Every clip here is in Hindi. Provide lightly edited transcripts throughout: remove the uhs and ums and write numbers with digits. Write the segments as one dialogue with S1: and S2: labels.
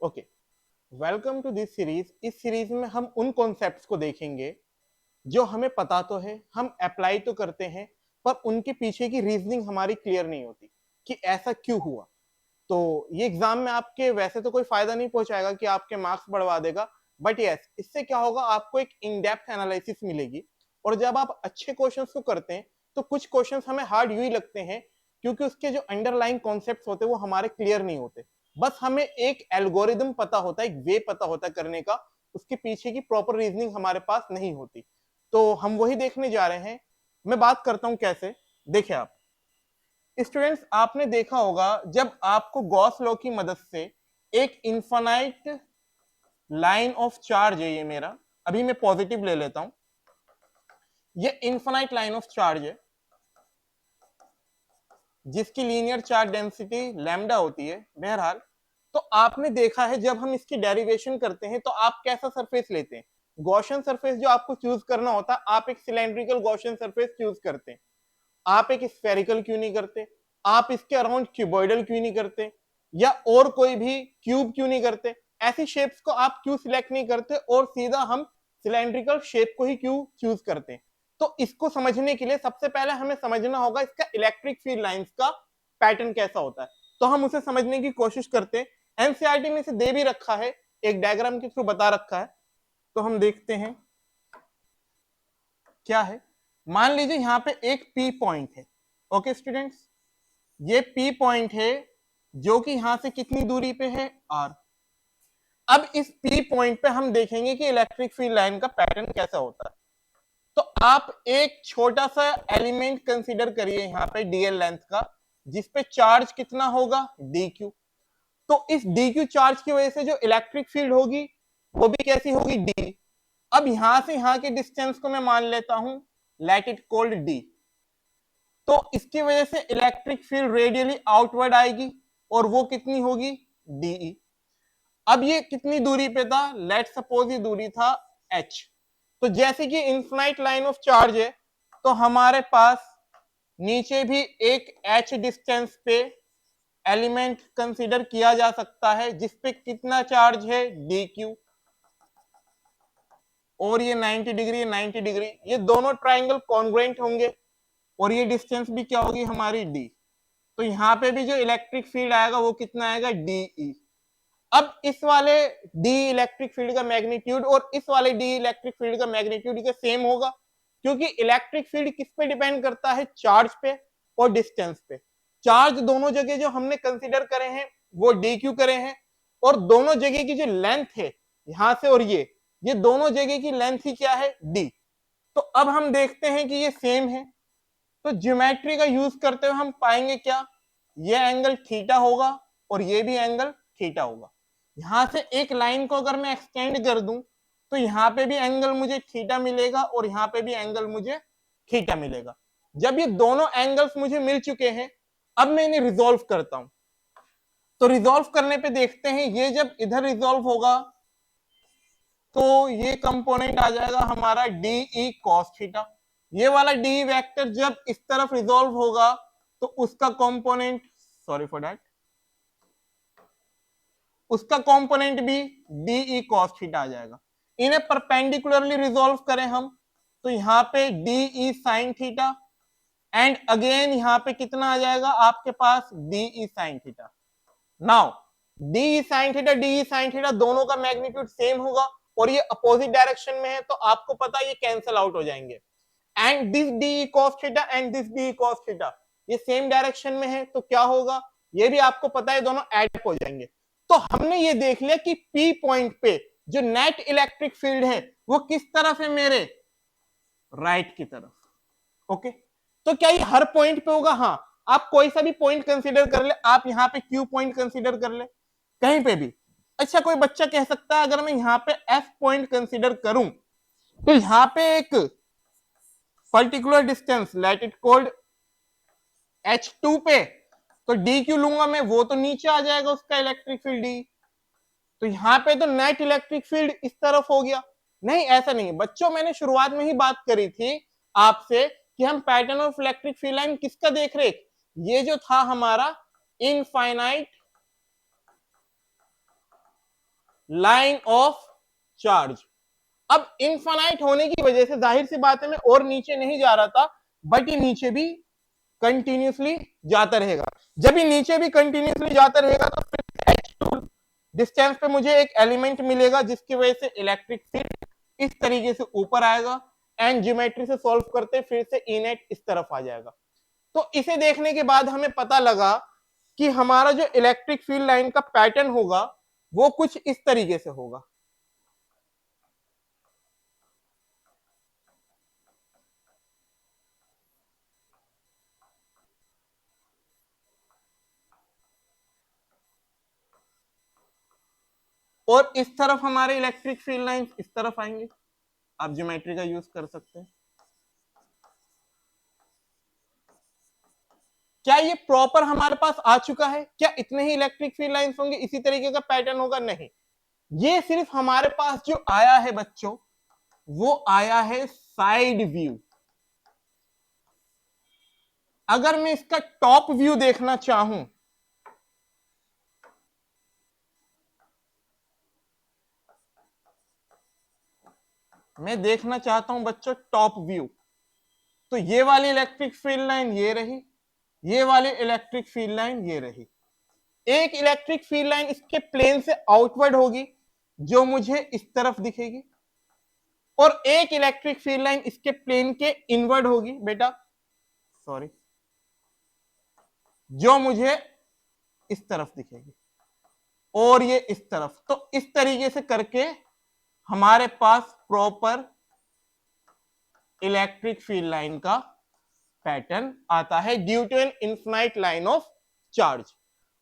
S1: Okay, welcome to this series. इस सीरीज में हम उन कॉन्सेप्ट्स को देखेंगे जो हमें पता तो है, हम अप्लाई तो करते हैं, पर उनके पीछे की रीजनिंग हमारी क्लियर नहीं होती कि ऐसा क्यों हुआ। तो ये एग्जाम में आपके वैसे तो कोई फायदा नहीं पहुंचाएगा कि आपके मार्क्स बढ़वा देगा, बट यस, इससे क्या होगा, आपको एक इन डेप्थ एनालिसिस मिलेगी। और जब आप अच्छे क्वेश्चंस को करते हैं तो कुछ क्वेश्चंस हमें हार्ड यूं ही लगते हैं क्योंकि उसके जो अंडरलाइन कॉन्सेप्ट्स होते हैं वो हमारे क्लियर नहीं होते। बस हमें एक एल्गोरिदम पता होता है, एक वे पता होता है करने का, उसके पीछे की प्रॉपर रीजनिंग हमारे पास नहीं होती। तो हम वही देखने जा रहे हैं। मैं बात करता हूं कैसे। देखिए आप स्टूडेंट्स, आपने देखा होगा जब आपको गॉस लॉ की मदद से एक इनफाइनाइट लाइन ऑफ चार्ज है, ये मेरा अभी मैं पॉजिटिव ले लेता हूं, ये इनफाइनाइट लाइन ऑफ चार्ज है जिसकी लीनियर चार्ज डेंसिटी लैम्डा होती है। बहरहाल, तो आपने देखा है जब हम इसकी डेरिवेशन करते हैं तो आप कैसा सरफेस लेते हैं। गॉसियन सरफेस जो आपको चूज करना होता है, आप एक सिलेंड्रिकल गॉसियन सरफेस चूज करते हैं। आप एक स्फेरिकल क्यों नहीं करते, आप इसके अराउंड क्यूबॉइडल क्यों नहीं करते, या और कोई भी क्यूब क्यों नहीं करते। ऐसी शेप्स को आप क्यों सिलेक्ट नहीं करते और सीधा हम सिलेंड्रिकल शेप को ही क्यों चूज करते हैं। तो इसको समझने के लिए सबसे पहले हमें समझना होगा इसका इलेक्ट्रिक फील्ड लाइंस का पैटर्न कैसा होता है। तो हम उसे समझने की कोशिश करते हैं। एनसीईआरटी में इसे दे भी रखा है, एक डायग्राम के थ्रू बता रखा है। तो हम देखते हैं क्या है। मान लीजिए यहां पे एक पी पॉइंट है। ओके स्टूडेंट्स, ये पी पॉइंट है जो कि यहां से कितनी दूरी पे है, आर। अब इस पी पॉइंट पे हम देखेंगे कि इलेक्ट्रिक फील्ड लाइन का पैटर्न कैसा होता है। तो आप एक छोटा सा एलिमेंट कंसीडर करिए यहां पे डीएल लेंथ का, जिसपे चार्ज कितना होगा, डी क्यू। तो इस डी क्यू चार्ज की वजह से जो इलेक्ट्रिक फील्ड होगी वो भी कैसी होगी, डी। अब यहां से यहां के डिस्टेंस को मैं मान लेता हूं, लेट इट कोल्ड डी। तो इसकी वजह से इलेक्ट्रिक फील्ड रेडियली आउटवर्ड आएगी और वो कितनी होगी, डीई। अब ये कितनी दूरी पे था, लेट सपोज ये दूरी था एच। तो जैसे कि इनफिनाइट लाइन ऑफ चार्ज है तो हमारे पास नीचे भी एक एच डिस्टेंस पे एलिमेंट कंसीडर किया जा सकता है जिसपे कितना चार्ज है, डी क्यू। और ये 90 डिग्री 90 डिग्री, ये दोनों ट्राइंगल कॉन्ग्रुएंट होंगे और ये डिस्टेंस भी क्या होगी हमारी, डी। तो यहां पे भी जो इलेक्ट्रिक फील्ड आएगा वो कितना आएगा, डीई। अब इस वाले डी इलेक्ट्रिक फील्ड का मैग्नीट्यूड और इस वाले डी इलेक्ट्रिक फील्ड का मैग्नीट्यूड के सेम होगा, क्योंकि इलेक्ट्रिक फील्ड किस पे डिपेंड करता है, चार्ज पे और डिस्टेंस पे। चार्ज दोनों जगह जो हमने कंसीडर करे हैं वो डी क्यू करे हैं, और दोनों जगह की जो लेंथ है यहां से और ये दोनों जगह की लेंथ ही क्या है, डी। तो अब हम देखते हैं कि ये सेम है। तो ज्योमेट्री का यूज करते हुए हम पाएंगे क्या, ये एंगल थीटा होगा और ये भी एंगल थीटा होगा। यहां से एक लाइन को अगर मैं एक्सटेंड कर दूं तो यहां पे भी एंगल मुझे थीटा मिलेगा और यहां पे भी एंगल मुझे थीटा मिलेगा। जब ये दोनों एंगल्स मुझे मिल चुके हैं, अब मैं इन्हें रिजोल्व करता हूं। तो रिजोल्व करने पे देखते हैं, ये जब इधर रिजोल्व होगा तो ये कंपोनेंट आ जाएगा हमारा डी ई कॉस थीटा। ये वाला डी वेक्टर जब इस तरफ रिजोल्व होगा तो उसका कंपोनेंट, सॉरी फॉर दैट, उसका कंपोनेंट भी डी ई कॉस थीटा आ जाएगा। इन्हें परपेंडिकुलरली रिजोल्व करें हम तो यहां पे D E sine theta and again यहां पे कितना आ जाएगा आपके पास, D E sine theta. Now D E sine theta, D E sine theta दोनों का मैग्नीट्यूड सेम होगा और ये अपोजिट डायरेक्शन में है, तो आपको पता है ये कैंसिल आउट हो जाएंगे। And this D cos theta and this D cos theta ये सेम डायरेक्शन में है, तो क्या होगा, ये भी आपको पता है दोनों ऐड हो जाएंगे। तो हमने ये देख लिया कि पी पॉइंट पे जो नेट इलेक्ट्रिक फील्ड है वो किस तरफ है मेरे, राइट की तरफ। ओके, तो क्या ये हर पॉइंट पे होगा, हाँ। आप कोई सा भी पॉइंट कंसीडर कर ले, आप यहां पे क्यू पॉइंट कंसीडर कर ले, कहीं पे भी। अच्छा, कोई बच्चा कह सकता है अगर मैं यहां पे एफ पॉइंट कंसीडर करूं तो यहां पे एक particular distance, let it cold H2 पे, तो डी क्यू लूंगा मैं, वो तो नीचे आ जाएगा उसका इलेक्ट्रिक फील्ड डी। तो यहां पे तो नेट इलेक्ट्रिक फील्ड इस तरफ हो गया। नहीं, ऐसा नहीं है बच्चों, मैंने शुरुआत में ही बात करी थी आपसे कि हम pattern of electric field line किसका देख रहे, ये जो था हमारा इनफाइनाइट लाइन ऑफ चार्ज। अब इनफाइनाइट होने की वजह से जाहिर सी बात है मैं और नीचे नहीं जा रहा था, बट ये नीचे भी कंटिन्यूसली जाता रहेगा। जब ये नीचे भी कंटिन्यूसली जाता रहेगा तो फिर h2 डिस्टेंस पे मुझे एक एलिमेंट मिलेगा जिसकी वजह से इलेक्ट्रिक फील्ड इस तरीके से ऊपर आएगा एंड ज्योमेट्री से सॉल्व करते फिर से ई नेट इस तरफ आ जाएगा। तो इसे देखने के बाद हमें पता लगा कि हमारा जो इलेक्ट्रिक फील्ड लाइन का पैटर्न होगा वो कुछ इस तरीके से होगा। और इस तरफ हमारे इलेक्ट्रिक फील्ड लाइन इस तरफ आएंगे। आप ज्योमेट्री का यूज कर सकते हैं। क्या ये प्रॉपर हमारे पास आ चुका है? क्या इतने ही इलेक्ट्रिक फील्ड लाइंस होंगे, इसी तरीके का पैटर्न होगा? नहीं, ये सिर्फ हमारे पास जो आया है बच्चों वो आया है साइड व्यू। अगर मैं इसका टॉप व्यू देखना चाहूं मैं देखना चाहता हूं बच्चों टॉप व्यू, तो ये वाली इलेक्ट्रिक फील्ड लाइन ये रही, ये वाली इलेक्ट्रिक फील्ड लाइन ये रही। एक इलेक्ट्रिक फील्ड लाइन इसके प्लेन से आउटवर्ड होगी जो मुझे इस तरफ दिखेगी, और एक इलेक्ट्रिक फील्ड लाइन इसके प्लेन के इनवर्ड होगी बेटा, सॉरी, जो मुझे इस तरफ दिखेगी, और ये इस तरफ। तो इस तरीके से करके हमारे पास प्रॉपर इलेक्ट्रिक फील्ड लाइन का पैटर्न आता है due to an infinite line of charge.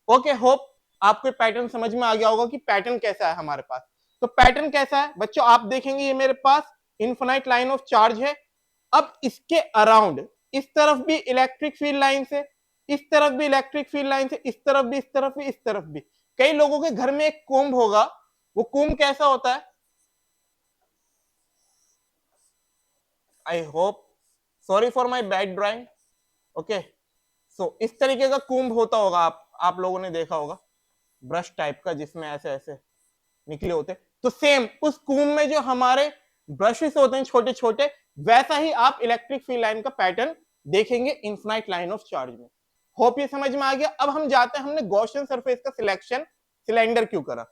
S1: Okay, hope आपको पैटर्न समझ में आ गया होगा कि पैटर्न कैसा है हमारे पास। तो पैटर्न कैसा है बच्चों, आप देखेंगे ये मेरे पास इनफाइनाइट लाइन ऑफ चार्ज है। अब इसके अराउंड इस तरफ भी इलेक्ट्रिक फील्ड लाइन से, इस तरफ भी इलेक्ट्रिक फील्ड लाइन से, इस तरफ भी, इस तरफ भी, इस तरफ भी। कई लोगों के घर में एक कोम्ब होगा, वो कोम्ब कैसा होता है? I hope, sorry for my bad drawing. Okay, so इस तरीके का कोम्ब होता होगा, आप लोगों ने देखा होगा, ब्रश टाइप का जिसमें ऐसे ऐसे निकले होते। तो सेम उस कोम्ब में जो हमारे ब्रशेस होते हैं छोटे छोटे, वैसा ही आप इलेक्ट्रिक फील्ड लाइन का पैटर्न देखेंगे इनफाइनाइट लाइन ऑफ चार्ज में। होप ये समझ में आ गया। अब हम जाते हैं, हमने गॉसियन सरफेस का सिलेक्शन सिलेंडर क्यों करा,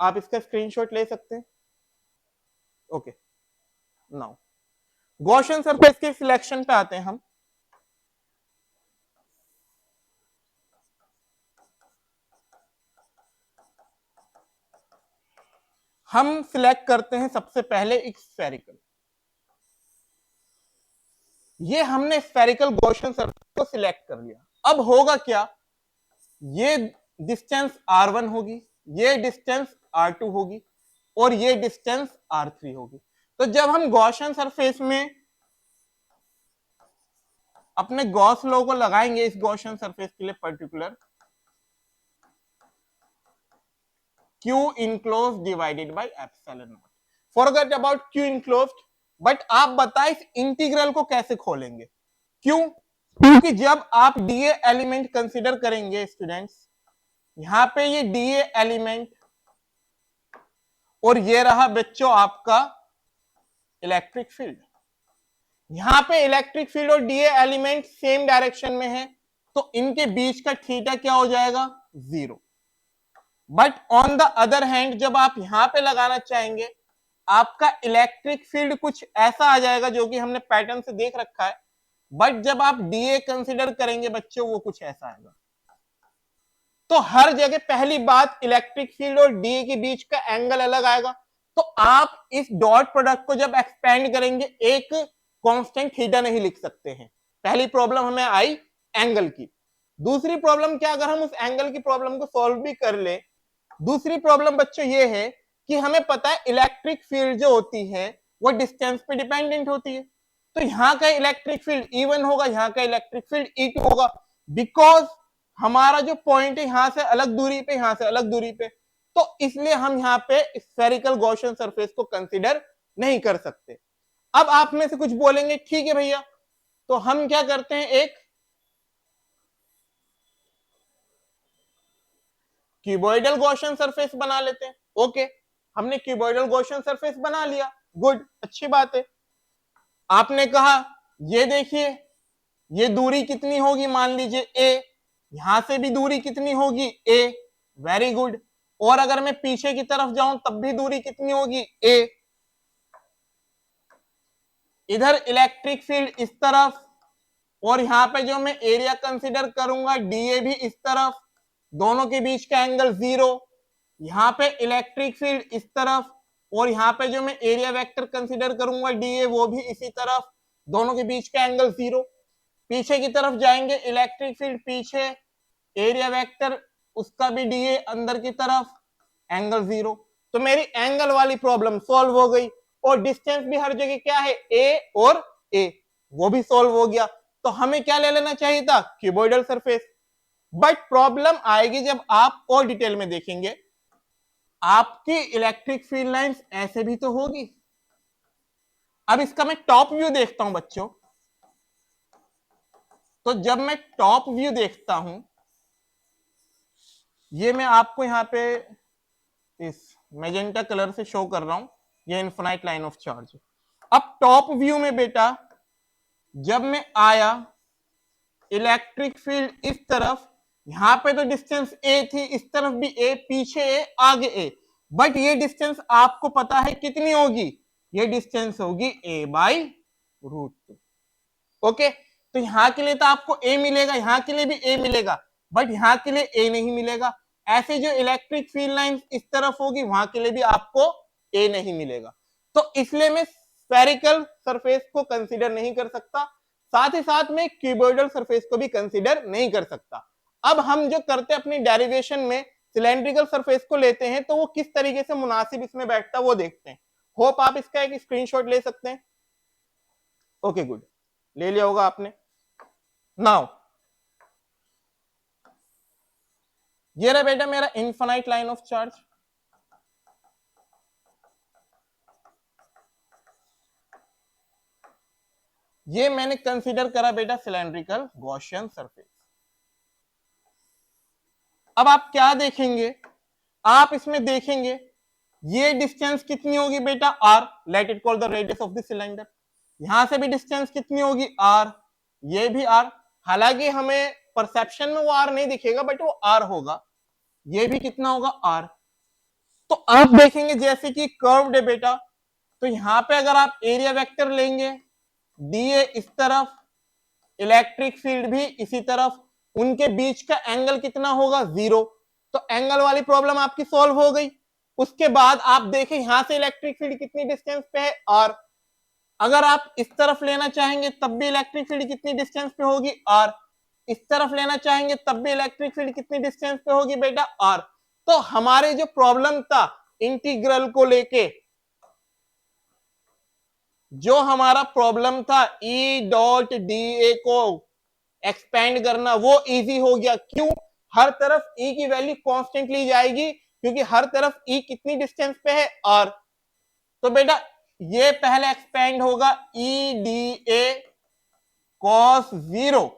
S1: आप इसका स्क्रीनशॉट ले सकते हैं। ओके, नाउ गॉसियन सरफेस के सिलेक्शन पे आते हैं हम। हम सिलेक्ट करते हैं सबसे पहले एक स्फेरिकल। ये हमने स्फेरिकल गॉसियन सरफेस को सिलेक्ट कर लिया। अब होगा क्या, ये डिस्टेंस r1 होगी, ये डिस्टेंस r2 होगी, और ये डिस्टेंस r3 होगी। तो जब हम गॉसियन सरफेस में अपने गॉस लॉ को लगाएंगे इस गॉसियन सरफेस के लिए particular, Q enclosed divided by epsilon naught, forget about Q enclosed, but आप बताएं इस इंटीग्रल को कैसे खोलेंगे? क्यों? क्योंकि जब आप डीए एलिमेंट कंसीडर करेंगे स्टूडेंट्स, यहां पे ये डीए एलिमेंट और ये रहा बच्चों आपका इलेक्ट्रिक फील्ड। यहां पे इलेक्ट्रिक फील्ड और डीए एलिमेंट सेम डायरेक्शन में है, तो इनके बीच का थीटा क्या हो जाएगा? 0। But on the other hand जब आप यहां पे लगाना चाहेंगे, आपका इलेक्ट्रिक फील्ड कुछ ऐसा आ जाएगा जो कि हमने पैटर्न से देख रखा है, बट जब आप डीए कंसीडर करेंगे बच्चों वो कुछ ऐसा आएगा। तो हर जगह पहली बात इलेक्ट्रिक फील्ड और डीए के बीच का एंगल अलग आएगा। तो आप इस डॉट प्रोडक्ट को जब एक्सपेंड करेंगे एक कांस्टेंट थीटा नहीं लिख सकते हैं। पहली प्रॉब्लम हमें आई एंगल की। दूसरी प्रॉब्लम क्या, अगर हम उस एंगल की प्रॉब्लम को सॉल्व भी कर ले, दूसरी प्रॉब्लम बच्चों ये है कि हमें पता है इलेक्ट्रिक फील्ड जो होती है वो डिस्टेंस पे डिपेंडेंट होती है। तो यहाँ का इलेक्ट्रिक फील्ड E1 होगा, यहाँ का इलेक्ट्रिक फील्ड E2 होगा, बिकॉज हमारा जो पॉइंट है यहां से अलग दूरी पे, यहां से अलग दूरी पे। तो इसलिए हम यहाँ पे स्फेरिकल गॉसियन सरफेस को कंसीडर नहीं कर सकते। अब आप में से कुछ बोलेंगे ठीक है भैया, तो हम क्या करते हैं, एक क्यूबॉइडल गॉसियन सरफेस बना लेते हैं। ओके, हमने क्यूबॉइडल गॉसियन सरफेस बना लिया, गुड, अच्छी बात है। आपने कहा ये देखिए, ये दूरी कितनी होगी, मान लीजिए ए, यहां से भी दूरी कितनी होगी ए, वेरी गुड। और अगर मैं पीछे की तरफ जाऊं तब भी दूरी कितनी होगी ए। इधर इलेक्ट्रिक फील्ड इस तरफ, और यहां पे जो मैं एरिया कंसीडर करूंगा डीए भी इस तरफ, दोनों के बीच का एंगल 0। यहां पे इलेक्ट्रिक फील्ड इस तरफ, और यहां पे जो मैं एरिया वेक्टर कंसीडर करूंगा डीए वो भी इसी तरफ, दोनों के बीच का एंगल 0। पीछे की तरफ जाएंगे, इलेक्ट्रिक फील्ड पीछे, एरिया वेक्टर उसका भी डीए अंदर की तरफ, एंगल 0। तो मेरी एंगल वाली प्रॉब्लम सॉल्व हो गई, और डिस्टेंस भी हर जगह क्या है ए, और ए वो भी सॉल्व हो गया। तो हमें क्या ले लेना चाहिए था, क्यूबॉइडल सरफेस। बट प्रॉब्लम आएगी जब आप और डिटेल में देखेंगे, आपकी इलेक्ट्रिक फील्ड लाइंस ऐसे भी तो होगी। अब इसका मैं टॉप व्यू देखता हूं बच्चों, तो जब मैं टॉप व्यू देखता हूं, ये मैं आपको यहां पे इस मैजेंटा कलर से शो कर रहा हूं, ये इनफिनाइट लाइन ऑफ चार्ज। अब टॉप व्यू में बेटा जब मैं आया, इलेक्ट्रिक फील्ड इस तरफ, यहां पे तो डिस्टेंस ए थी, इस तरफ भी ए, पीछे ए, आगे ए, बट ये डिस्टेंस आपको पता है कितनी होगी, ये डिस्टेंस होगी ए बाई √2। ओके, तो यहां के लिए तो आपको ए मिलेगा, यहां के लिए भी ए मिलेगा, बट यहां के लिए ए नहीं मिलेगा। ऐसे जो इलेक्ट्रिक फील्ड लाइन इस तरफ होगी, वहां के लिए भी आपको ए नहीं मिलेगा। तो इसलिए मैं स्फेरिकल सरफेस को कंसीडर नहीं कर सकता, साथ ही साथ में क्यूबॉइडल सरफेस को भी कंसीडर नहीं कर सकता। अब हम जो करते हैं अपनी डेरिवेशन में, सिलेंड्रिकल सरफेस को लेते हैं, तो वो किस तरीके से मुनासिब इसमें बैठता है वो देखते हैं। होप आप इसका एक स्क्रीनशॉट ले सकते हैं। ओके गुड, ले लिया होगा आपने। नाउ ये रहा बेटा मेरा इनफिनाइट लाइन ऑफ चार्ज। ये मैंने कंसीडर करा बेटा सिलेंड्रिकल गॉसियन सरफेस। अब आप क्या देखेंगे, आप इसमें देखेंगे ये डिस्टेंस कितनी होगी बेटा R, let it call the radius of the cylinder. यहां से भी डिस्टेंस कितनी होगी आर, ये भी आर, हालांकि हमें परसेप्शन में वो आर नहीं दिखेगा बट वो आर होगा, ये भी कितना होगा आर। तो आप देखेंगे जैसे कि कर्व्ड है बेटा, तो यहां पे अगर आप एरिया वेक्टर लेंगे, डीए इस तरफ, इलेक्ट्रिक फील्ड भी इसी तरफ, उनके बीच का एंगल कितना होगा 0। तो एंगल वाली प्रॉब्लम आपकी सॉल्व हो गई। उसके बाद आप देखें यहां से इलेक्ट्रिक फील्ड कितनी डिस्टेंस पे है आर, अगर आप इस तरफ लेना चाहेंगे तब भी इलेक्ट्रिक फील्ड कितनी डिस्टेंस पे होगी आर, इस तरफ लेना चाहेंगे तब भी इलेक्ट्रिक फील्ड कितनी डिस्टेंस पे होगी बेटा आर। तो हमारे जो प्रॉब्लम था इंटीग्रल को लेके, जो हमारा प्रॉब्लम था ई डॉट डी ए को एक्सपेंड करना, वो इजी हो गया। क्यों, हर तरफ ई की वैल्यू कांस्टेंट ली जाएगी, क्योंकि हर तरफ ई कितनी डिस्टेंस पे है आर। तो बेटा ये पहले एक्सपेंड होगा E D A cos 0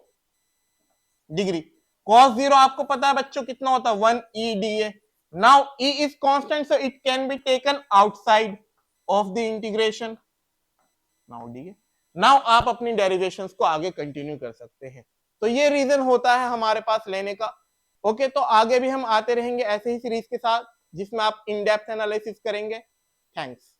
S1: degree. Cos 0 आपको पता है बच्चों कितना होता है 1 E D A. Now E is constant so it can be taken outside of the integration. Now आप अपनी डेरिवेशंस को आगे कंटिन्यू कर सकते हैं। तो ये रीजन होता है हमारे पास लेने का। ओके, तो आगे भी हम आते रहेंगे ऐसे ही सीरीज के साथ, जिसमें आप इन डेप्थ एनालिसिस करेंगे। थैंक्स।